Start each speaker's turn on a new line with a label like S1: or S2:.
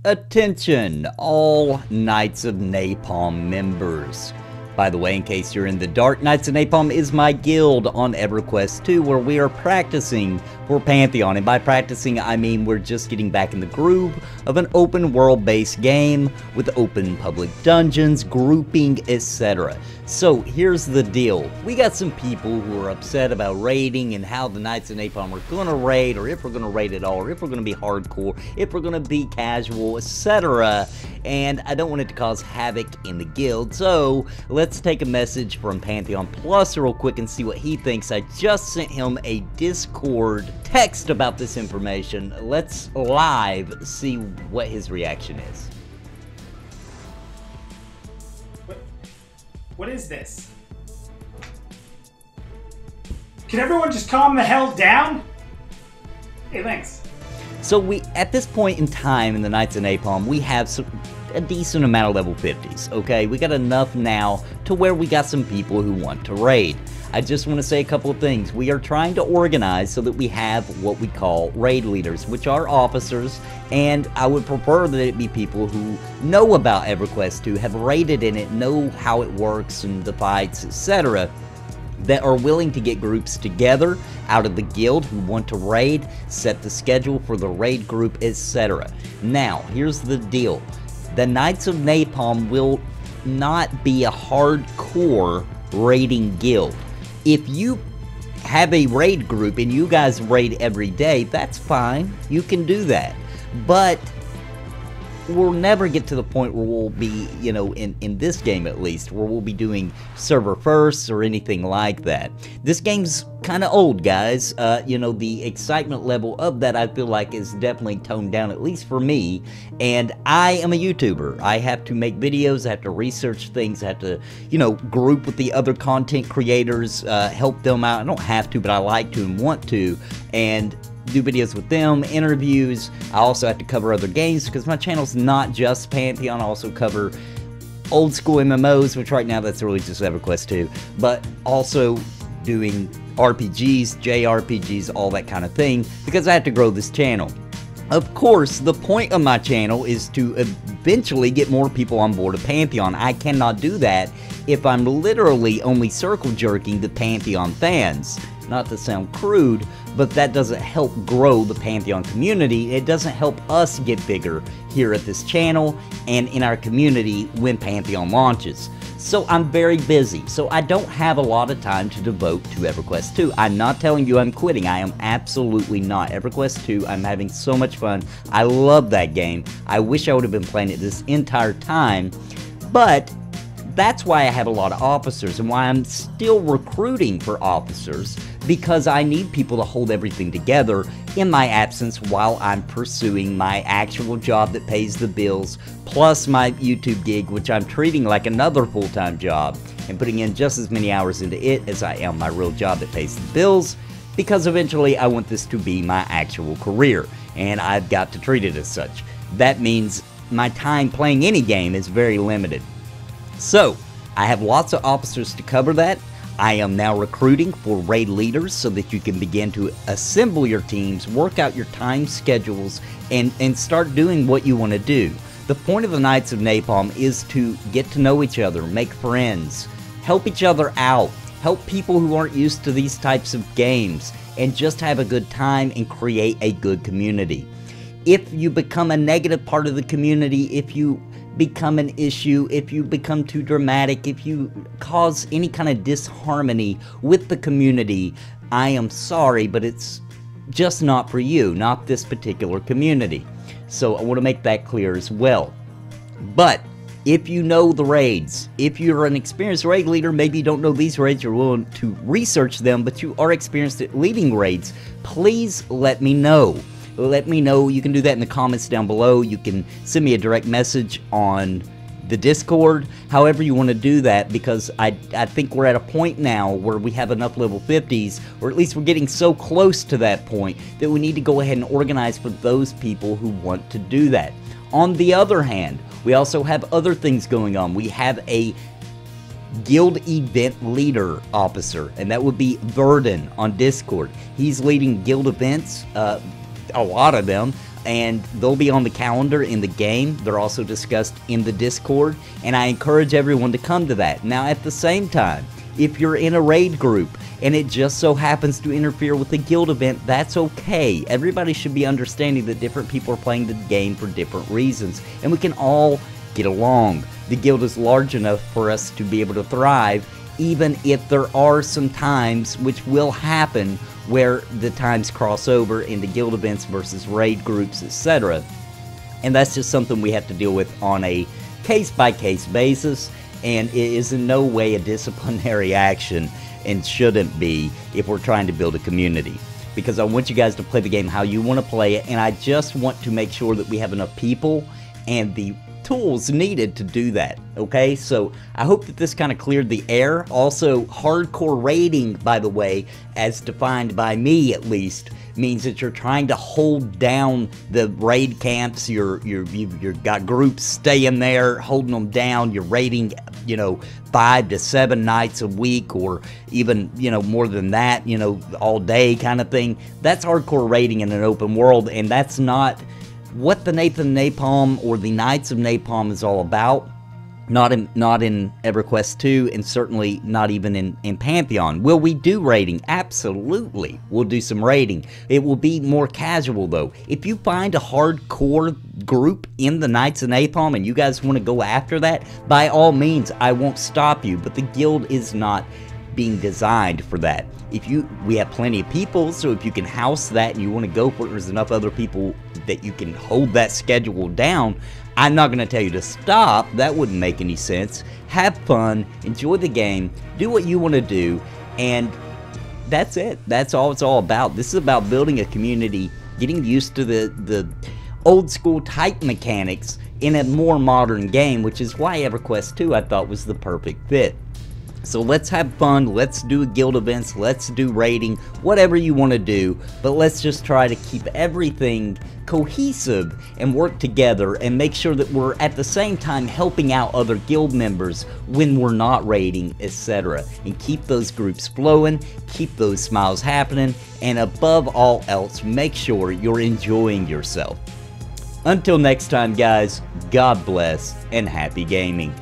S1: Attention, all Knights of Napalm members. By the way, in case you're in the dark, Knights of Napalm is my guild on EverQuest II, where we are practicing for Pantheon. And by practicing, I mean we're just getting back in the groove of an open world-based game with open public dungeons, grouping, etc. So here's the deal. We got some people who are upset about raiding and how the Knights of Napalm are going to raid, or if we're going to raid at all, or if we're going to be hardcore, if we're going to be casual, etc. And I don't want it to cause havoc in the guild, so let's take a message from Pantheon Plus real quick and see what he thinks. I just sent him a Discord text about this information. Let's live see what his reaction is.
S2: What is this? Can everyone just calm the hell down? Hey, thanks.
S1: So at this point in time in the Knights of Napalm, we have a decent amount of level 50s, okay? We got enough now to where we got some people who want to raid. I just want to say a couple of things. We are trying to organize so that we have what we call raid leaders, which are officers, and I would prefer that it be people who know about EverQuest II, have raided in it, know how it works and the fights, etc., that are willing to get groups together out of the guild who want to raid, set the schedule for the raid group, etc. Now, here's the deal. The Knights of Napalm will not be a hardcore raiding guild. If you have a raid group and you guys raid every day, that's fine. You can do that. But we'll never get to the point where we'll be, you know, in this game at least, where we'll be doing server firsts or anything like that. This game's kind of old, guys. You know, the excitement level of that I feel like is definitely toned down, at least for me. And I am a YouTuber. I have to make videos, I have to research things, I have to, you know, group with the other content creators, help them out. I don't have to, but I like to and want to. And do videos with them, interviews. I also have to cover other games because my channel's not just Pantheon. I also cover old school MMOs, which right now that's really just EverQuest II, but also doing RPGs, JRPGs, all that kind of thing, because I have to grow this channel. Of course, the point of my channel is to eventually get more people on board of Pantheon. I cannot do that if I'm literally only circle jerking the Pantheon fans. Not to sound crude, but that doesn't help grow the Pantheon community. It doesn't help us get bigger here at this channel and in our community when Pantheon launches. So I'm very busy, so I don't have a lot of time to devote to EverQuest II. I'm not telling you I'm quitting. I am absolutely not. EverQuest II, I'm having so much fun. I love that game. I wish I would have been playing it this entire time, but that's why I have a lot of officers and why I'm still recruiting for officers, because I need people to hold everything together in my absence while I'm pursuing my actual job that pays the bills, plus my YouTube gig, which I'm treating like another full-time job and putting in just as many hours into it as I am my real job that pays the bills, because eventually I want this to be my actual career and I've got to treat it as such. That means my time playing any game is very limited. So, I have lots of officers to cover that. I am now recruiting for raid leaders so that you can begin to assemble your teams, work out your time schedules, and start doing what you want to do. The point of the Knights of Napalm is to get to know each other, make friends, help each other out, help people who aren't used to these types of games, and just have a good time and create a good community. If you become a negative part of the community, if you become an issue, if you become too dramatic, if you cause any kind of disharmony with the community, I am sorry, but it's just not for you, not this particular community. So I want to make that clear as well. But if you know the raids, if you're an experienced raid leader, maybe you don't know these raids, you're willing to research them, but you are experienced at leading raids, please let me know. Let me know. You can do that in the comments down below. You can send me a direct message on the Discord, however you want to do that, because I think we're at a point now where we have enough level 50s, or at least we're getting so close to that point, that we need to go ahead and organize for those people who want to do that. On the other hand, we also have other things going on. We have a guild event leader officer, and that would be Verdon on Discord. He's leading guild events, a lot of them. and they'll be on the calendar in the game. They're also discussed in the Discord, and I encourage everyone to come to that. Now, at the same time, if you're in a raid group and it just so happens to interfere with the guild event, that's okay. Everybody should be understanding that different people are playing the game for different reasons, and we can all get along. The guild is large enough for us to be able to thrive, even if there are some times, which will happen, where the times cross over into guild events versus raid groups, etc. And that's just something we have to deal with on a case-by-case basis, and it is in no way a disciplinary action, and shouldn't be if we're trying to build a community. Because I want you guys to play the game how you want to play it, and I just want to make sure that we have enough people and the tools needed to do that, okay? So I hope that this kind of cleared the air. Also, hardcore raiding, by the way, as defined by me at least, means that you're trying to hold down the raid camps. You've got groups staying there, holding them down. You're raiding, 5 to 7 nights a week, or even, more than that, all day kind of thing. That's hardcore raiding in an open world, and that's not what the Napalm or the Knights of Napalm is all about. Not in EverQuest II, and certainly not even in Pantheon. Will we do raiding? Absolutely. We'll do some raiding. It will be more casual, though. If you find a hardcore group in the Knights of Napalm and you guys want to go after that, by all means, I won't stop you. But the guild is not being designed for that. We have plenty of people, so if you can house that and you want to go for it, there's enough other people that you can hold that schedule down. I'm not going to tell you to stop. That wouldn't make any sense. Have fun, enjoy the game, do what you want to do, and that's it. That's all it's all about. This is about building a community, getting used to the old school type mechanics in a more modern game, which is why EverQuest II I thought was the perfect fit. So let's have fun, let's do guild events, let's do raiding, whatever you want to do, but let's just try to keep everything cohesive and work together and make sure that we're at the same time helping out other guild members when we're not raiding, etc. And keep those groups flowing, keep those smiles happening, and above all else, make sure you're enjoying yourself. Until next time, guys, God bless and happy gaming.